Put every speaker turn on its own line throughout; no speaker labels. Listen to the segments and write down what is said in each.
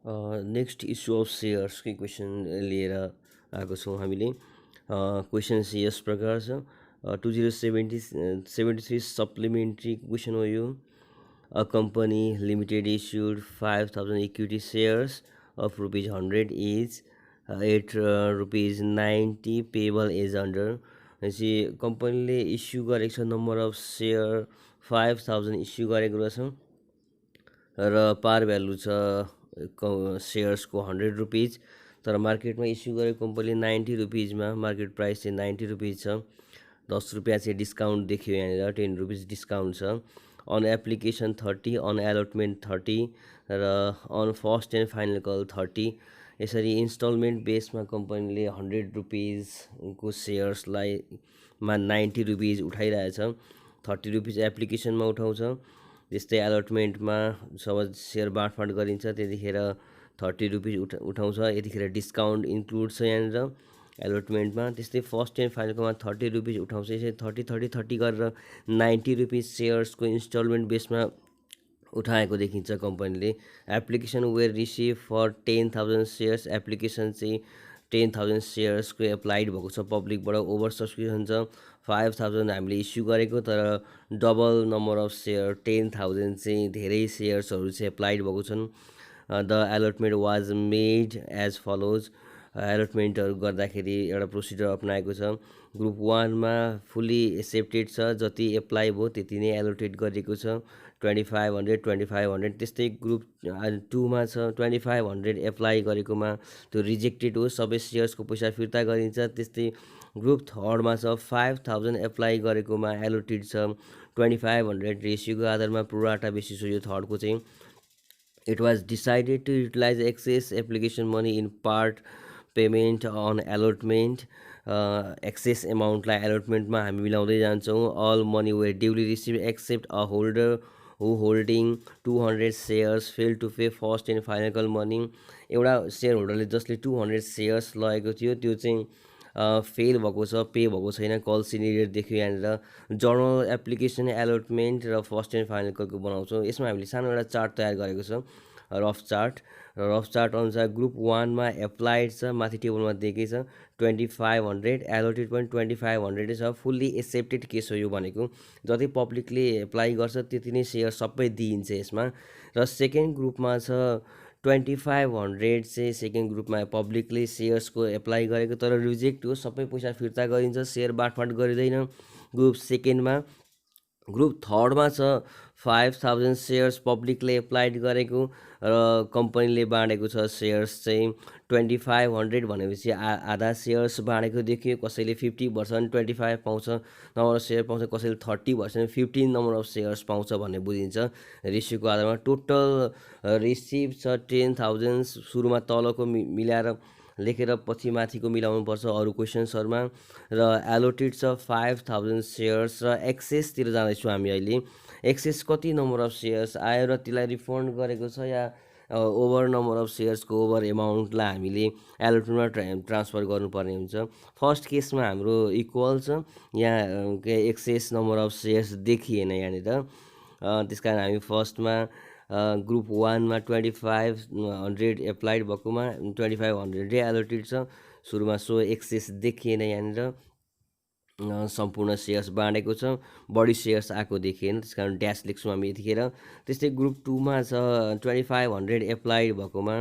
Next issue of सेयर्सकै question लिएर आएको छौँ हामीले। क्वेसन चाहिँ यस प्रकार छ, 2073 सप्लिमेन्ट्री क्वेसन हो यो। A company limited issued 5000 equity shares of ₹100 each at ₹90 payable as under. भनेपछि कम्पनीले इस्यु गरेको छ, नम्बर अफ सेयर 5000 इस्यु गरेको रहेछ र पार भ्यालु छ सेयर्सको ₹100, तर मार्केटमा इस्यु गरेको कम्पनीले ₹90 मार्केट प्राइस चाहिँ ₹90 छ। ₹10 चाहिँ डिस्काउन्ट देखियो यहाँनिर, ₹10 डिस्काउन्ट छ। अन एप्लिकेसन 30, अन एलोटमेन्ट 30 र on first and final call 30। यसरी इन्स्टलमेन्ट बेसमा कम्पनीले ₹100 को सेयर्सलाई ₹90 उठाइरहेछ। ₹30 एप्लिकेसनमा उठाउँछ, त्यस्तै एलोटमेन्टमा जब सेयर बाँडफाँड गरिन्छ त्यतिखेर ₹30 उठाउँछ। यतिखेर डिस्काउन्ट इन्क्लुड छ यहाँनिर एलोटमेन्टमा। त्यस्तै फर्स्ट एन्ड फाइनलकोमा ₹30 उठाउँछ। यसरी 30 गरेर ₹90 सेयर्सको इन्स्टलमेन्ट बेसमा उठाएको देखिन्छ कम्पनीले। Application were received for 10,000 shares, application चाहिँ 10,000 सेयर्सको एप्लाइड भएको छ पब्लिकबाट। ओभर सब्सक्रिप्सन छ, 5,000 हामीले इस्यु गरेको, तर डबल नम्बर अफ सेयर 10,000 चाहिँ धेरै सेयर्सहरू चाहिँ एप्लाइड भएको छन्। The allotment was made as follows. एलोटमेन्टहरू गर्दाखेरि एउटा प्रोसिडर अप्नाएको छ। ग्रुप 1मा फुल्ली एक्सेप्टेड छ, जति एप्लाई भयो त्यति नै एलोटेट गरेको छ, 2500। त्यस्तै ग्रुप 2मा छ 2500 एप्लाई गरेकोमा त्यो रिजेक्टेड हो, सबै सेयर्सको पैसा फिर्ता गरिन्छ। त्यस्तै ग्रुप 3मा छ 5000 एप्लाई गरेकोमा एलोटेड छ 2500, रेसियोको आधारमा प्रोराटा बेसिस हो यो थर्डको चाहिँ। It was decided to utilize excess application money in part payment on allotment. Excess एमाउन्टलाई एलोटमेन्टमा हामी मिलाउँदै जान्छौँ। All money were duly receive except a holder who holding 200 shares fail to pay first and final call money. एउटा share होल्डरले जसले 200 shares लगेको थियो त्यो चाहिँ फेल भएको छ, पे भएको छैन, कल सिनियर देखियो यहाँनिर। जर्नल एप्लिकेसन एलोटमेन्ट र फर्स्ट एन्ड फाइनल कलको बनाउँछौँ। यसमा हामीले सानो एउटा चार्ट तयार गरेको छ, रफ चार्ट। रफ चार्ट अनुसार ग्रुप 1मा एप्लाइड छ, माथि टेबलमा दिएकै छ 2500, एलोटेड पनि 2500 छ। फुल्ली एक्सेप्टेड केस हो यो भनेको, जति पब्लिकले एप्लाई गर्छ त्यति नै सेयर सबै दिइन्छ यसमा। र सेकेन्ड ग्रुपमा छ 2500 चाहिँ सेकेन्ड ग्रुपमा पब्लिकले सेयर्सको एप्लाई गरेको, तर रिजेक्ट हो, सबै पैसा फिर्ता गरिन्छ, सेयर बाँडफाँड गरिँदैन ग्रुप सेकेन्डमा। ग्रुप 3मा छ 5000 सेयर्स पब्लिकले एप्लाइड गरेको र कम्पनीले बाँडेको छ सेयर्स चाहिँ 2500 भनेपछि आधा सेयर्स बाँडेको देखियो। कसैले 50% 25 पाउँछ नम्बर अफ सेयर पाउँछ, कसैले 30% 15 नम्बर अफ सेयर्स पाउँछ भन्ने बुझिन्छ रेसियोको आधारमा। टोटल रिसिभ छ 10,000। सुरुमा तलको मिलाएर लेखेर पछि माथिको मिलाउनुपर्छ अरू क्वेसन्सहरूमा। र एलोटेड छ 5000 सेयर्स र एक्सेसतिर जाँदैछौँ हामी अहिले। एक्सेस कति नम्बर अफ सेयर्स आयो र त्यसलाई रिफन्ड गरेको छ, या ओभर नम्बर अफ सेयर्सको ओभर एमाउन्टलाई हामीले एलोटमेन्टमा ट्रान्सफर गर्नुपर्ने हुन्छ। फर्स्ट केसमा हाम्रो इक्वल छ, यहाँ एक्सेस नम्बर अफ सेयर्स देखिएन यहाँनिर, त्यस कारण हामी फर्स्टमा ग्रुप 1मा 2500 एप्लाइड भएकोमा 2500 एलोटेड छ। सुरुमा सो एक्सेस देखिएन यहाँनिर, सम्पूर्ण सेयर्स बाँडेको छ, बढी सेयर्स आएको देखिएन, त्यस कारण ड्यास लेख्छौँ हामी यतिखेर। त्यस्तै ग्रुप 2मा छ 2500 एप्लाइड भएकोमा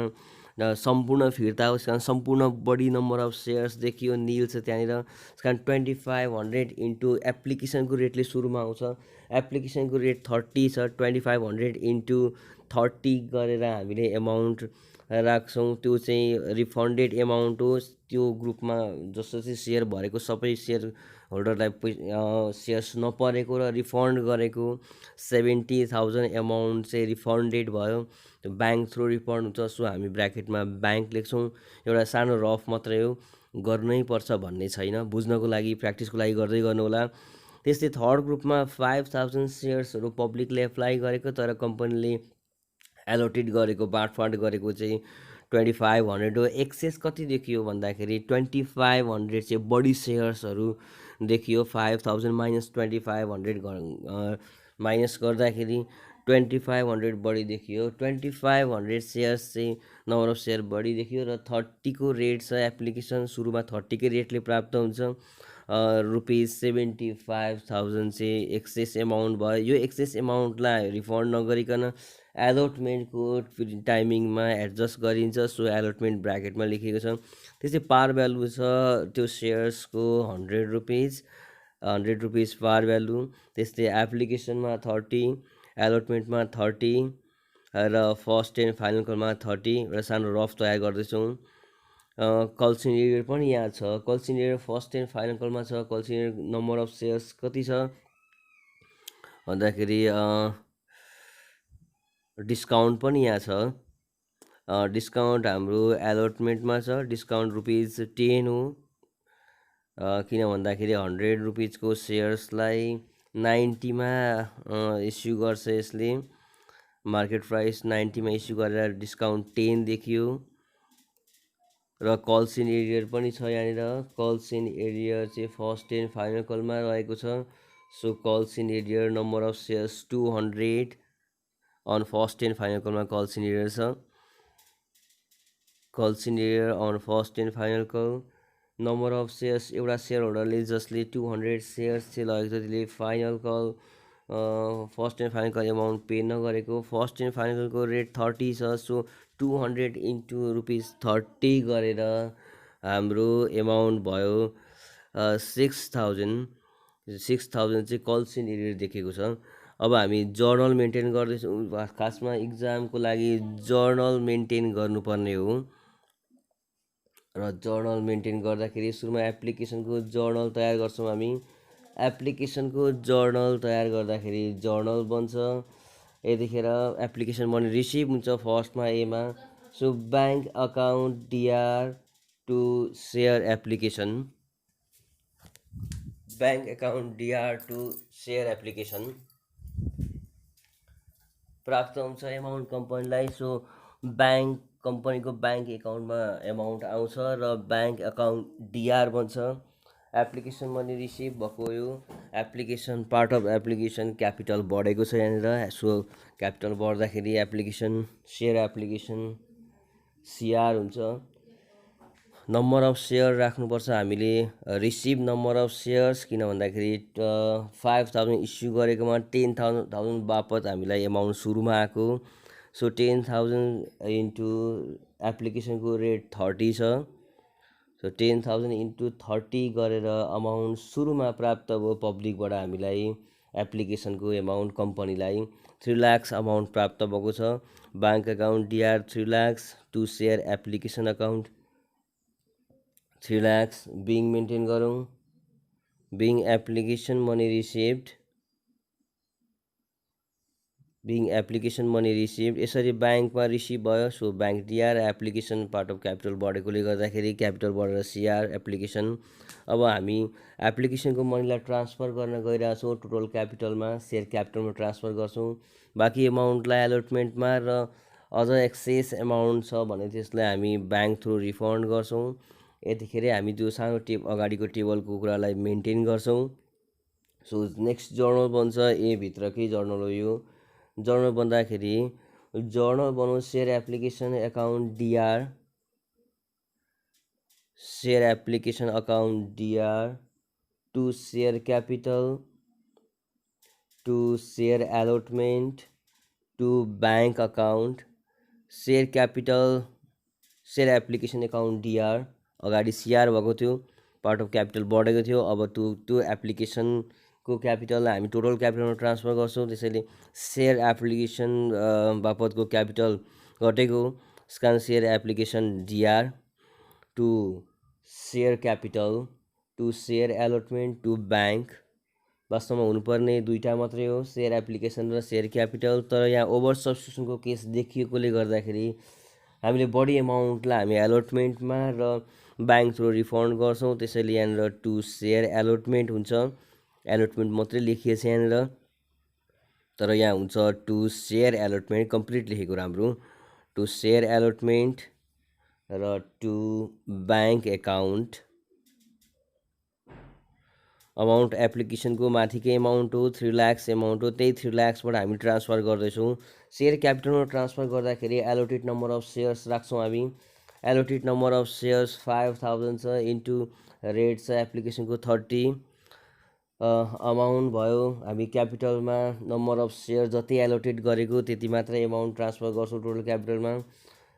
सम्पूर्ण फिर्ता हो, त्यस कारण सम्पूर्ण बढी नम्बर अफ सेयर्स देखियो, निल छ त्यहाँनिर। त्यस कारण 2500 इन्टु एप्लिकेसनको रेटले सुरुमा आउँछ, एप्लिकेसनको रेट 30 छ, 2500 इन्टु 30 गरेर हामीले एमाउन्ट राख्छौँ। त्यो चाहिँ रिफन्डेड एमाउन्ट हो, त्यो ग्रुपमा जस्तो चाहिँ सेयर भरेको सबै सेयर होल्डरलाई सेयर्स नपरेको र रिफन्ड गरेको 70,000 एमाउन्ट चाहिँ रिफन्डेड भयो। त्यो ब्याङ्क थ्रु रिफन्ड हुन्छ, सो हामी ब्राकेटमा ब्याङ्क लेख्छौँ। एउटा सानो रफ मात्रै हो, गर्नै पर्छ भन्ने छैन, बुझ्नको लागि प्र्याक्टिसको लागि गर्दै गर्नु होला। त्यस्तै थर्ड ग्रुपमा 5000 सेयर्सहरू पब्लिकले एप्लाई गरेको, तर कम्पनीले एलोटेड गरेको बाँडफाँड गरेको चाहिँ 2500 हो। एक्सेस कति देखियो भन्दाखेरि 2500 चाहिँ बढी सेयर्सहरू देखियो। 5000 माइनस 2500 माइनस गर्दाखेरि 2500 बढी देखियो, 2500 सेयर्स चाहिँ नम्बर अफ सेयर बढी देखियो र 30को रेट छ। एप्लिकेसन सुरुमा 30कै रेटले प्राप्त हुन्छ। ₹75,000 चाहिँ एक्सेस एमाउन्ट भयो। यो एक्सेस एमाउन्टलाई रिफन्ड नगरिकन एलोटमेन्टको टाइमिङमा एडजस्ट गरिन्छ। सो एलोटमेन्ट ब्राकेटमा लेखिएको छ। त्यस्तै पार भ्यालु छ त्यो सेयर्सको ₹100 पार भ्यालु। त्यस्तै एप्लिकेसनमा 30, एलोटमेन्टमा 30 र फर्स्ट एन्ड फाइनल कलमा 30। र सानो रफ तयार गर्दैछौँ। कल सिनियर पनि यहाँ छ। Call senior first and final कलमा छ। Call senior number of shares कति छ भन्दाखेरि डिस्काउन्ट पनि यहाँ छ। डिस्काउन्ट हाम्रो एलोटमेन्टमा छ। डिस्काउन्ट ₹10 हो। किन भन्दाखेरि ₹100को सेयर्सलाई 90मा इस्यु गर्छ यसले। मार्केट प्राइस 90मा इस्यु गरेर डिस्काउन्ट 10 देखियो। र कल सिन एरियर पनि छ यहाँनिर। कल सिन एरियर चाहिँ फर्स्ट एन्ड फाइनल कलमा रहेको छ। So calls in arrear number of shares 200 on first and final कलमा कल सिन एरियर छ। Calls in arrear on first and final call. Number of shares एउटा share होल्डरले जसले 200 सेयर्स चाहिँ लगेको छ त्यसले final call first and final call amount pay नगरेको। फर्स्ट एन्ड फाइनल कलको रेट 30 छ। सो 200 इन्टु ₹30 गरेर हाम्रो एमाउन्ट भयो 6000। 6000 चाहिँ कल सिन एरियर देखेको छ। अब हामी जर्नल मेन्टेन गर्दैछौँ। खासमा इक्जामको लागि जर्नल मेन्टेन गर्नुपर्ने हो। र जर्नल मेन्टेन गर्दाखेरि सुरुमा एप्लिकेसनको जर्नल तयार गर्छौँ हामी। एप्लिकेसनको जर्नल तयार गर्दाखेरि जर्नल बन्छ। यतिखेर एप्लिकेसन मनी रिसिभ हुन्छ फर्स्टमा एमा। So bank account DR to share application. Bank account DR to share application प्राप्त हुन्छ एमाउन्ट कम्पनीलाई। सो कम्पनीको ब्याङ्क एकाउन्टमा एमाउन्ट आउँछ र ब्याङ्क एकाउन्ट डिआर बन्छ। एप्लिकेसन मनी रिसिभ भएको यो application part of application capital बढेको छ यहाँनिर। सो क्यापिटल बढ्दाखेरि एप्लिकेसन सेयर एप्लिकेसन सिआर हुन्छ। नम्बर अफ सेयर राख्नुपर्छ हामीले। रिसिभ नम्बर अफ सेयर्स किन भन्दाखेरि 5000 इस्यु गरेकोमा 10,000 बापत हामीलाई एमाउन्ट सुरुमा आएको। सो 10,000 इन्टु एप्लिकेसनको रेट 30 छ। सो 10,000 इन्टु 30 गरेर अमाउन्ट सुरुमा प्राप्त भयो पब्लिकबाट हामीलाई। एप्लिकेसनको एमाउन्ट कम्पनीलाई 3 लाख अमाउन्ट प्राप्त भएको छ। Bank account DR 3 lakh to share application account 3 lakh being maintain गरौँ। Being application money received. Being application money received यसरी ब्याङ्कमा रिसिभ भयो। So bank DR application part of capital बढेकोले गर्दाखेरि क्यापिटल बढेर सिआर एप्लिकेसन। अब हामी एप्लिकेसनको मनीलाई ट्रान्सफर गर्न गइरहेछौँ टोटल क्यापिटलमा सेयर क्यापिटलमा ट्रान्सफर गर्छौँ। बाँकी एमाउन्टलाई एलोटमेन्टमा र अझ एक्सेस एमाउन्ट छ भने त्यसलाई हामी ब्याङ्क थ्रु रिफन्ड गर्छौँ। यतिखेर हामी त्यो सानो अगाडिको टेबलको कुरालाई मेन्टेन गर्छौँ। सो नेक्स्ट जर्नल बन्छ। भित्रकै जर्नल हो यो। जर्नल बन्दाखेरि जर्नल बनाउँ share application account DR. Share application account DR to share capital to share allotment to bank account share capital share application account DR. अगाडि सिआर भएको थियो part of capital बढेको थियो। अब त्यो एप्लिकेसनको क्यापिटललाई हामी टोटल क्यापिटलमा ट्रान्सफर गर्छौँ। त्यसैले सेयर एप्लिकेसन बापतको क्यापिटल घटेको त्यस कारण share application DR to share capital to share allotment to bank. वास्तवमा हुनुपर्ने दुईवटा मात्रै हो सेयर एप्लिकेसन र सेयर क्यापिटल। तर यहाँ ओभर सब्सक्रिप्सनको केस देखिएकोले गर्दाखेरि हामीले बढी एमाउन्टलाई हामी एलोटमेन्टमा र ब्याङ्क थ्रु रिफन्ड गर्छौँ। त्यसैले यहाँनिर टु सेयर एलोटमेन्ट हुन्छ। एलोटमेन्ट मात्रै लेखिएको छ यहाँनिर। तर यहाँ हुन्छ टु सेयर एलोटमेन्ट कम्प्लिट लेखेको राम्रो। टु सेयर एलोटमेन्ट र टु ब्याङ्क एकाउन्ट अमाउन्ट एप्लिकेसनको माथिकै एमाउन्ट हो, 3 लाख एमाउन्ट हो, त्यही 3 लाखबाट हामी ट्रान्सफर गर्दैछौँ। सेयर क्यापिटलमा ट्रान्सफर गर्दाखेरि एलोटेड नम्बर अफ सेयर्स राख्छौँ हामी। एलोटेड नम्बर अफ सेयर्स 5000 छ, इन्टु रेट छ एप्लिकेसनको 30। अमाउन्ट भयो, हामी क्यापिटलमा नम्बर अफ सेयर जति एलोटेड गरेको त्यति मात्रै एमाउन्ट ट्रान्सफर गर्छौँ टोटल क्यापिटलमा।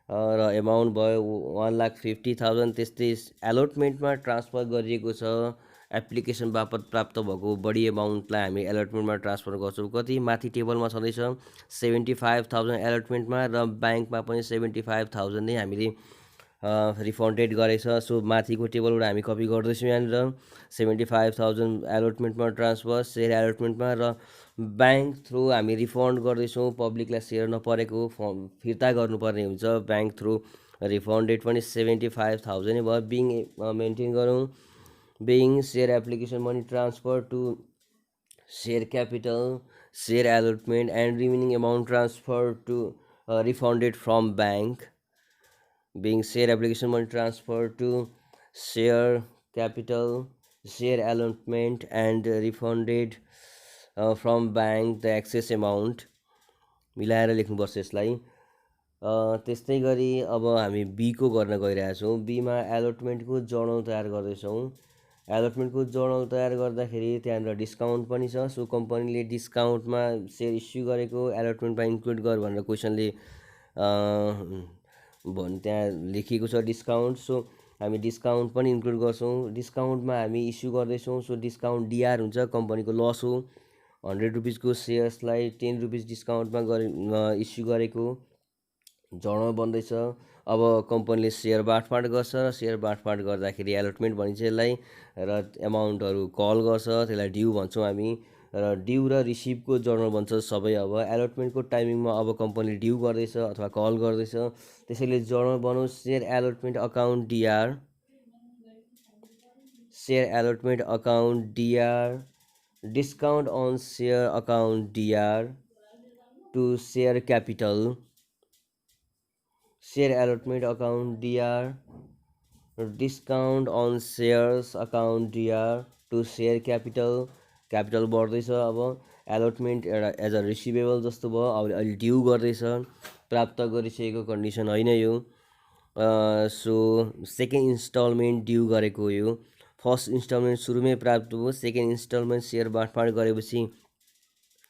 र एमाउन्ट भयो 1,50,000। त्यस्तै एलोटमेन्टमा ट्रान्सफर गरिएको छ एप्लिकेसन बापत प्राप्त भएको बढी एमाउन्टलाई हामी एलोटमेन्टमा ट्रान्सफर गर्छौँ। कति माथि टेबलमा छँदैछ 75,000 एलोटमेन्टमा, र ब्याङ्कमा पनि 75,000 नै हामीले रिफन्डेड गरेछ। सो माथिको टेबलबाट हामी कपी गर्दैछौँ यहाँनिर 75,000 एलोटमेन्टमा ट्रान्सफर सेयर एलोटमेन्टमा, र ब्याङ्क थ्रु हामी रिफन्ड गर्दैछौँ। पब्लिकलाई सेयर नपरेको फिर्ता गर्नुपर्ने हुन्छ ब्याङ्क थ्रु। रिफन्डेड पनि 75,000 नै भयो। बिङ मेन्टेन गरौँ। Being share application money transfer to share capital share allotment and remaining amount transfer to refunded from bank. Being share application money transfer to share capital share allotment and refunded from bank the excess amount मिलाएर लेख्नुपर्छ यसलाई। त्यस्तै गरी अब हामी बीको गर्न गइरहेछौँ। बीमा एलोटमेन्टको journal तयार गर्दैछौँ। एलोटमेन्टको जर्नल तयार गर्दाखेरि त्यहाँनिर डिस्काउन्ट पनि छ। सो कम्पनीले डिस्काउन्टमा सेयर इस्यु गरेको एलोटमेन्टमा इन्क्लुड गर भनेर क्वेसनले त्यहाँ लेखिएको छ डिस्काउन्ट। सो हामी डिस्काउन्ट पनि इन्क्लुड गर्छौँ। डिस्काउन्टमा हामी इस्यु गर्दैछौँ। सो डिस्काउन्ट डिआर हुन्छ, कम्पनीको लस हो। 100 रुपिसको सेयर्सलाई 10 रुपिस डिस्काउन्टमा इस्यु गरेको जर्नल बन्दैछ। अब कम्पनीले सेयर बाँडफाँड गर्छ, र सेयर बाँडफाँड गर्दाखेरि एलोटमेन्ट भनिन्छ यसलाई, र एमाउन्टहरू कल गर्छ, त्यसलाई ड्यू भन्छौँ हामी। र ड्यू र रिसिभको जर्नल बन्छ सबै। अब एलोटमेन्टको टाइमिङमा अब कम्पनीले ड्यू गर्दैछ अथवा कल गर्दैछ, त्यसैले जर्नल बनाउँ share allotment account DR share allotment account DR discount on share account DR to share capital share allotment account DR discount on shares account DR to share capital बढ्दैछ। अब allotment एउटा as a receivable जस्तो भयो, अब अहिले due गर्दैछ, प्राप्त गरिसकेको कन्डिसन होइन यो। सो सेकेन्ड इन्स्टलमेन्ट ड्यू गरेको यो। फर्स्ट इन्स्टलमेन्ट सुरुमै प्राप्त भयो, सेकेन्ड इन्स्टलमेन्ट सेयर बाँडफाँड गरेपछि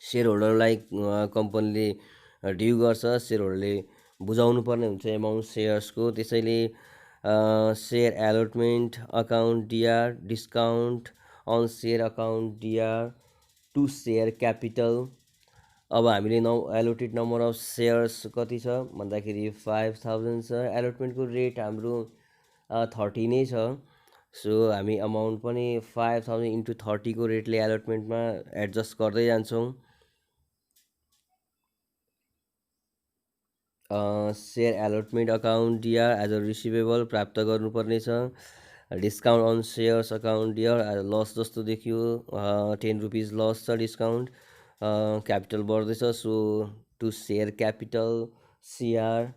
सेयर होल्डरलाई कम्पनीले ड्यू गर्छ, सेयर होल्डरले बुझाउनु पर्ने हुन्छ एमाउन्ट सेयर्सको। त्यसैले share allotment account DR discount on share account DR to share capital. अब हामीले एलोटेड नम्बर अफ सेयर्स कति छ भन्दाखेरि 5000 छ। एलोटमेन्टको रेट हाम्रो 30 नै छ। सो हामी अमाउन्ट पनि 5000 इन्टु 30 को रेटले एलोटमेन्टमा एडजस्ट गर्दै जान्छौँ। Share allotment account DR as a receivable प्राप्त गर्नुपर्ने छ। Discount on shares account DR loss जस्तो देखियो, 10 रुपिस लस छ डिस्काउन्ट। क्यापिटल बढ्दैछ, so to share capital CR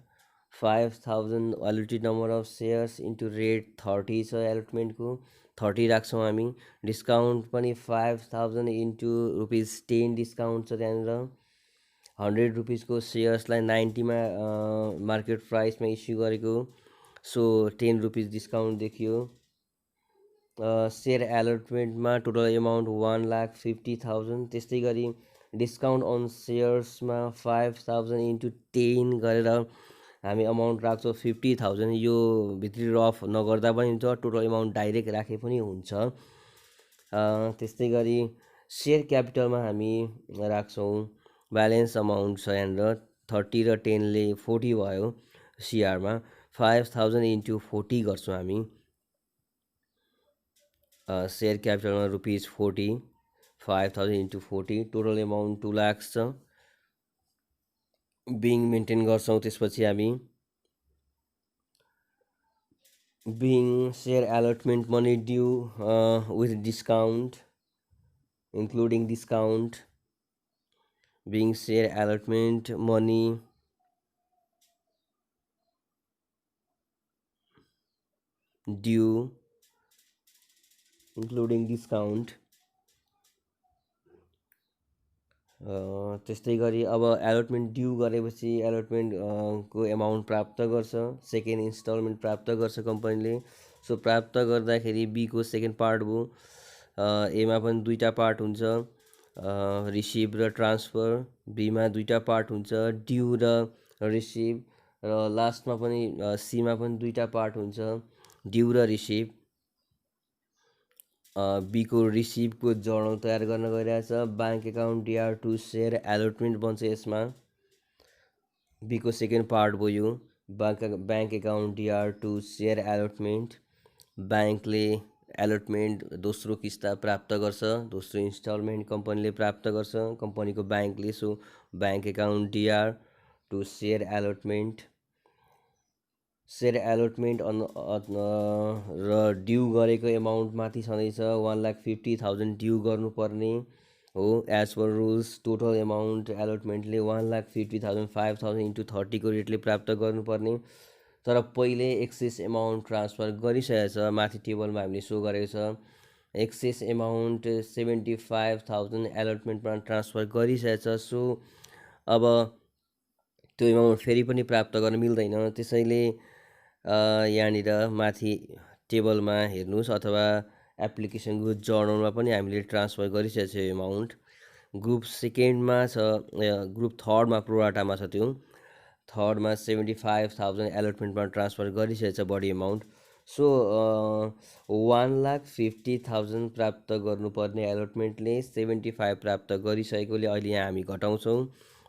5000 allotted number of shares into rate 30 छ एलोटमेन्टको, 30 राख्छौँ हामी। डिस्काउन्ट पनि 5000 इन्टु ₹10 डिस्काउन्ट छ त्यहाँनिर। 100 रुपिसको सेयर्सलाई 90मा मार्केट प्राइसमा इस्यु गरेको, सो 10 रुपिस डिस्काउन्ट देखियो। सेयर एलोटमेन्टमा टोटल एमाउन्ट 1,50,000। त्यस्तै गरी डिस्काउन्ट अन सेयर्समा 5000 इन्टु 10 गरेर हामी अमाउन्ट राख्छौँ 50,000। यो भित्री रफ नगर्दा पनि हुन्छ, टोटल एमाउन्ट डाइरेक्ट राखे पनि हुन्छ। त्यस्तै गरी सेयर क्यापिटलमा हामी राख्छौँ ब्यालेन्स अमाउन्ट छ यहाँनिर 30 र 10ले 40 भयो। सिआरमा 5000 इन्टु 40 गर्छौँ हामी। सेयर क्यापिटलमा ₹40, 5000 इन्टु 40 टोटल एमाउन्ट 2 लाख छ। बिङ मेन्टेन गर्छौँ। त्यसपछि हामी being share allotment money due with discount including discount being share allotment money due including discount त्यस्तै गरी अब एलोटमेन्ट ड्यू गरेपछि एलोटमेन्ट को एमाउन्ट प्राप्त गर्छ, सेकेन्ड इन्स्टलमेन्ट प्राप्त गर्छ कम्पनीले। सो प्राप्त गर्दाखेरि बीको सेकेन्ड पार्ट भयो। एमा पनि दुईवटा पार्ट हुन्छ, रिसिभ र ट्रान्सफर। बीमा दुईवटा पार्ट हुन्छ, ड्यू र रिसिभ। र लास्टमा पनि सीमा पनि दुईवटा पार्ट हुन्छ, ड्यू र रिसिभ। बीको रिसिभको जर्नल तयार गर्न गइरहेछ। Bank account DR to share allotment बन्छ यसमा। बीको सेकेन्ड पार्ट भयो यो, bank account DR to share allotment. ब्याङ्कले एलोटमेन्ट दोस्रो किस्ता प्राप्त गर्छ, दोस्रो इन्स्टलमेन्ट कम्पनीले प्राप्त गर्छ, कम्पनीको ब्याङ्कले। So bank account DR to share allotment. Share allotment र ड्यू गरेको एमाउन्ट माथि छँदैछ 1,50,000 ड्यू गर्नुपर्ने हो as per rules. Total amount एलोटमेन्टले 1,50,000 5,000 इन्टु 30 को रेटले प्राप्त गर्नुपर्ने। तर पहिले एक्सेस एमाउन्ट ट्रान्सफर गरिसकेको छ, माथि टेबलमा हामीले सो गरेको छ। एक्सेस एमाउन्ट 75,000 एलोटमेन्टमा ट्रान्सफर गरिसकेको छ। सो अब त्यो एमाउन्ट फेरि पनि प्राप्त गर्न मिल्दैन, त्यसैले यहाँनिर माथि टेबलमा हेर्नुहोस् अथवा एप्लिकेसनको जर्नलमा पनि हामीले ट्रान्सफर गरिसकेको छ एमाउन्ट। ग्रुप सेकेन्डमा छ, ग्रुप थर्डमा प्रोराटामा छ। त्यो थर्डमा 75,000 एलोटमेन्टमा ट्रान्सफर गरिसकेको छ बढी एमाउन्ट। सो 1,50,000 प्राप्त गर्नुपर्ने एलोटमेन्टले 75 प्राप्त गरिसकेकोले अहिले यहाँ हामी घटाउँछौँ।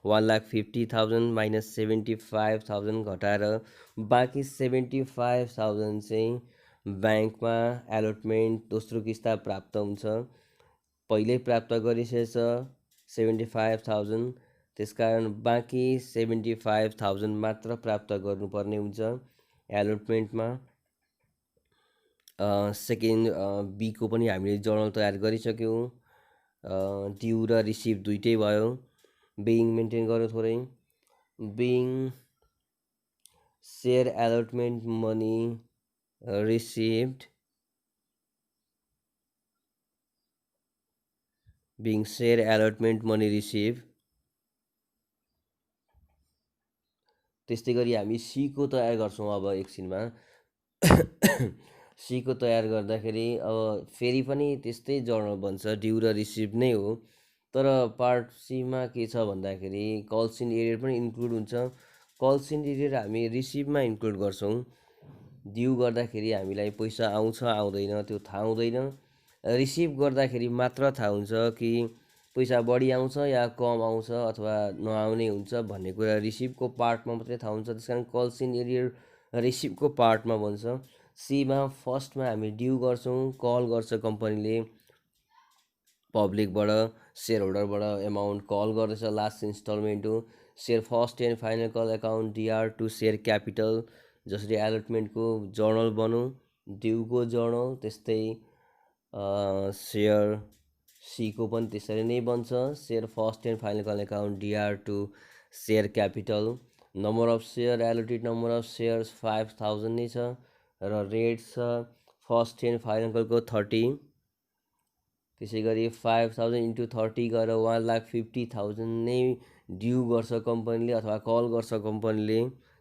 1,50,000 माइनस 75,000 घटाएर बाँकी 75,000 चाहिँ ब्याङ्कमा एलोटमेन्ट दोस्रो किस्ता प्राप्त हुन्छ। पहिल्यै प्राप्त गरिसकेछ 75,000, त्यसकारण बाँकी 75,000 मात्र प्राप्त गर्नुपर्ने हुन्छ एलोटमेन्टमा। सेकेन्ड बीको पनि हामीले जर्नल तयार गरिसक्यौँ। ड्यू र रिसिभ दुइटै भयो। बेइङ मेन्टेन गर्यो थोरै। Being share allotment money received, being share allotment money received। त्यस्तै गरी हामी सीको तयार गर्छौँ अब एकछिनमा। सीको तयार गर्दाखेरि अब फेरि पनि त्यस्तै जर्नल बन्छ, ड्यू र रिसिभ नै हो। तर पार्ट सीमा के छ भन्दाखेरि कल्स इन एरियर पनि इन्क्लुड हुन्छ। कल्स इन एरियर हामी रिसिभमा इन्क्लुड गर्छौँ। ड्यू गर्दाखेरि हामीलाई पैसा आउँछ आउँदैन त्यो थाहा हुँदैन, रिसिभ गर्दाखेरि मात्र थाहा हुन्छ कि पैसा बढी आउँछ या कम आउँछ अथवा नआउने हुन्छ भन्ने कुरा रिसिभको पार्टमा मात्रै थाहा हुन्छ। त्यस कारण कल्स इन एरियर रिसिभको पार्टमा बन्छ। सीमा फर्स्टमा हामी ड्यू गर्छौँ, कल गर्छ कम्पनीले पब्लिकबाट, सेयर होल्डरबाट एमाउन्ट कल गर्दैछ, लास्ट इन्स्टलमेन्ट हो। Share first and final call account DR to share capital, जसरी एलोटमेन्टको जर्नल बन्यो ड्यूको जर्नल, त्यस्तै सेयर सीको पनि त्यसरी नै बन्छ। Share first and final call account DR to share capital. Number of share allotted number of shares 5,000 नै छ र रेट छ फर्स्ट एन्ड फाइनल कलको 30। त्यसै गरी 5,000 इन्टु 30 गरेर 1,50,000 नै ड्यू गर्छ कम्पनीले अथवा कल गर्छ कम्पनीले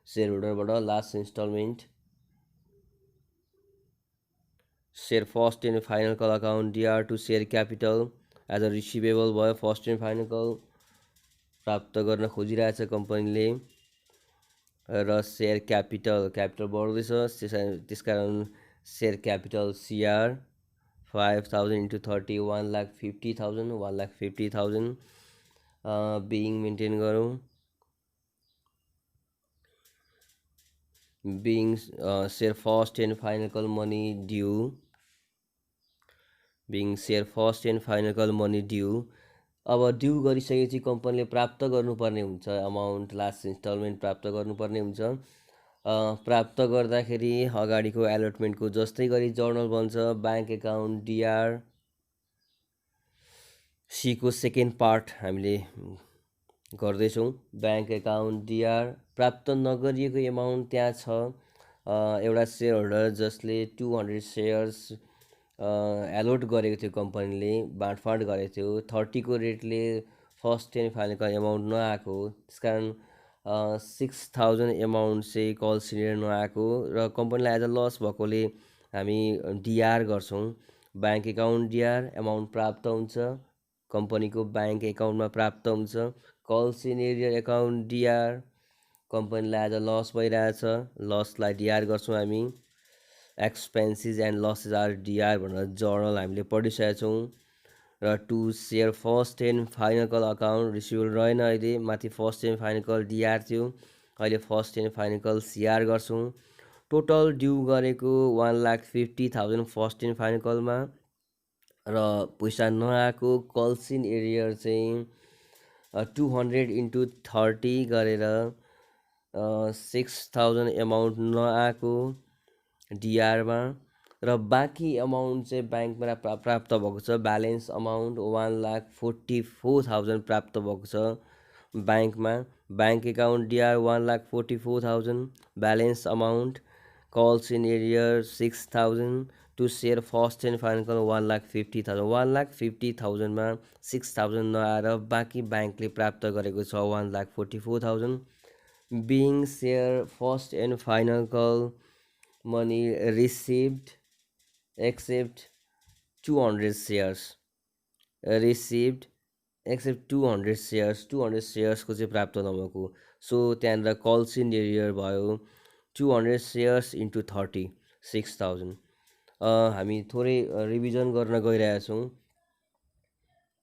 सेयर होल्डरबाट last instalment. Share first and final call account DR to share capital as a receivable भयो। फर्स्ट एन्ड फाइनल कल प्राप्त गर्न खोजिरहेछ कम्पनीले र सेयर क्यापिटल बढ्दैछ, त्यसकारण share capital CR 5,000 into 30 1,50,000 1,50,000 being maintain गरौँ। Being share first and final call money due, being share first and final call money due. अब ड्यू गरिसकेपछि कम्पनीले प्राप्त गर्नुपर्ने हुन्छ अमाउन्ट, लास्ट इन्स्टलमेन्ट प्राप्त गर्नुपर्ने हुन्छ। प्राप्त गर्दाखेरि अगाडिको एलोटमेन्टको जस्तै गरी जर्नल बन्छ। ब्याङ्क एकाउन्ट डिआर सीको सेकेन्ड पार्ट हामीले गर्दैछौँ। ब्याङ्क एकाउन्ट डिआर प्राप्त नगरिएको एमाउन्ट त्यहाँ छ। एउटा सेयर होल्डर जसले 200 सेयर्स एलोट गरेको थियो कम्पनीले, बाँडफाँड गरेको थियो 30 को रेटले फर्स्ट एन्ड फाइनल एमाउन्ट नआएको हो, त्यस कारण 6000 एमाउन्ट चाहिँ कल सिनियर नआएको र कम्पनीलाई एज अ लस भएकोले हामी डिआर गर्छौँ। ब्याङ्क एकाउन्ट डिआर एमाउन्ट प्राप्त हुन्छ, कम्पनीको ब्याङ्क एकाउन्टमा प्राप्त हुन्छ। कल सिनियर एकाउन्ट डिआर कम्पनीलाई एज अ लस भइरहेछ, लसलाई डिआर गर्छौँ हामी। Expenses and losses are DR भनेर जर्नल हामीले पढिसकेका छौँ। र to share first and final call account receivable रहेन, अहिले माथि first and final call DR थियो, अहिले first and final call CR गर्छौँ। टोटल ड्यू गरेको 1,50,000 फर्स्ट एन्ड फाइनल कलमा र पैसा नआएको कल्सिन एरियर चाहिँ 200 इन्टु 30 गरेर 6000 एमाउन्ट नआएको डिआरमा र बाँकी एमाउन्ट चाहिँ ब्याङ्कमा प्राप्त भएको छ। ब्यालेन्स अमाउन्ट 1,44,000 प्राप्त भएको छ ब्याङ्कमा। Bank account DR 1,44,000, balance amount calls in arrear 6,000 to share first and final call 1,50,000। 1,50,000मा 6,000 नआएर बाँकी ब्याङ्कले प्राप्त गरेको छ 1,44,000। Being share first and final call money received except 200 shares, received except 200 shares, 200 सेयर्सको चाहिँ प्राप्त नभएको। सो त्यहाँनिर कल्सिन एरियर भयो 200 सेयर्स इन्टु 30 6,000। हामी थोरै रिभिजन गर्न गइरहेछौँ।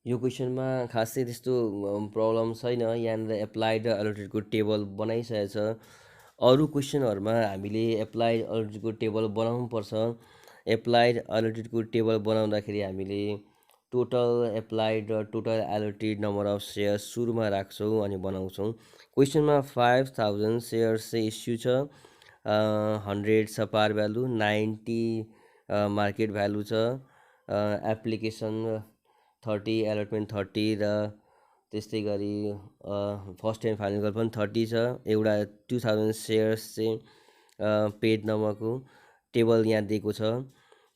यो क्वेसनमा खासै त्यस्तो प्रब्लम छैन, यहाँनिर एप्लाइड र एलोटेडको टेबल बनाइसकेको छ। अरू क्वेसनहरूमा हामीले एप्लाइड एलोटेडको टेबल बनाउनु पर्छ। एप्लाइड एलोटेडको टेबल बनाउँदाखेरि हामीले टोटल एप्लाइड र total allotted number of shares सुरुमा राख्छौँ अनि बनाउँछौँ। क्वेसनमा 5,000 सेयर्स चाहिँ इस्यु छ, 100 छ पार भ्यालु, 90 मार्केट भ्यालु छ, एप्लिकेसन 30, एलोटमेन्ट 30 र त्यस्तै गरी फर्स्ट एन्ड फाइनल कल पनि 30 छ। एउटा 2000 सेयर्स चाहिँ पेड नभएको टेबल यहाँ दिएको छ।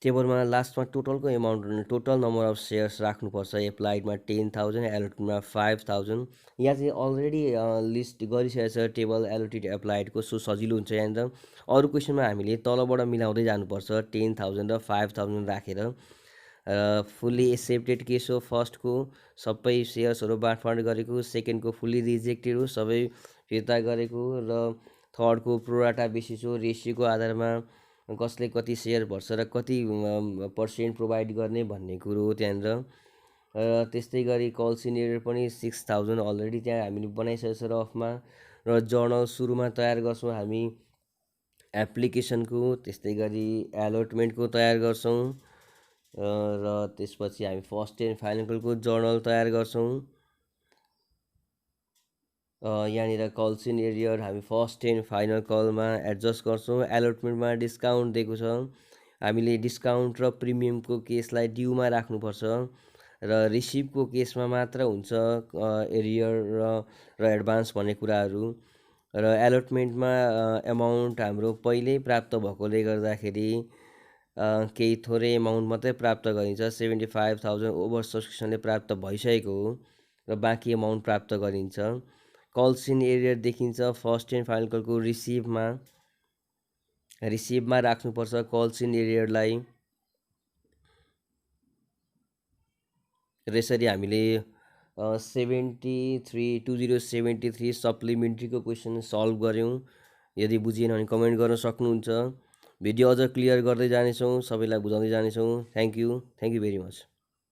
टेबलमा लास्टमा टोटलको amount total number of shares राख्नुपर्छ। एप्लाइडमा 10,000, एलोटेडमा 5,000। यहाँ चाहिँ अलरेडी लिस्ट गरिसकेको छ टेबल एलोटेड एप्लाइडको, सो सजिलो हुन्छ यहाँनिर। अरू क्वेसनमा हामीले तलबाट मिलाउँदै जानुपर्छ 10,000 र 5,000 राखेर। फुल्ली एक्सेप्टेड केस हो फर्स्टको, सबै सेयर्सहरू बाँडफाँड गरेको, सेकेन्डको फुल्ली रिजेक्टेड हो, सबै फिर्ता गरेको, र थर्डको प्रोराटा बेसिस हो, रेसियोको आधारमा कसले कति सेयर भर्छ र कति पर्सेन्ट प्रोभाइड गर्ने भन्ने कुरो हो त्यहाँनिर। र त्यस्तै गरी कल सिनियर पनि 6,000 अलरेडी त्यहाँ हामीले बनाइसकेको छ रफमा। र जर्नल सुरुमा तयार गर्छौँ हामी एप्लिकेसनको, त्यस्तै गरी एलोटमेन्टको तयार गर्छौँ र त्यसपछि हामी फर्स्ट एन्ड फाइनल कलको जर्नल तयार गर्छौँ। यहाँनिर कल्सिन एरियर हामी फर्स्ट एन्ड फाइनल कलमा एडजस्ट गर्छौँ। एलोटमेन्टमा डिस्काउन्ट दिएको छ, हामीले डिस्काउन्ट र प्रिमियमको केसलाई ड्युमा राख्नुपर्छ र रिसिभको केसमा मात्र हुन्छ एरियर र एडभान्स भन्ने कुराहरू। र एलोटमेन्टमा एमाउन्ट हाम्रो पहिल्यै प्राप्त भएकोले गर्दाखेरि केही थोरै एमाउन्ट मात्रै प्राप्त गरिन्छ। 75,000 ओभर सब्सक्रिप्सनले प्राप्त भइसकेको हो र बाँकी एमाउन्ट प्राप्त गरिन्छ। कल्सिन एरियर देखिन्छ फर्स्ट एन्ड फाइनल कलको रिसिभमा राख्नुपर्छ कल्सिन एरियरलाई। र यसरी हामीले 2073 सप्लिमेन्ट्रीको क्वेसन सल्भ गऱ्यौँ। यदि बुझिएन भने कमेन्ट गर्न सक्नुहुन्छ। भिडियो अझ क्लियर गर्दै जानेछौँ, सबैलाई बुझाउँदै जानेछौँ। Thank you very much.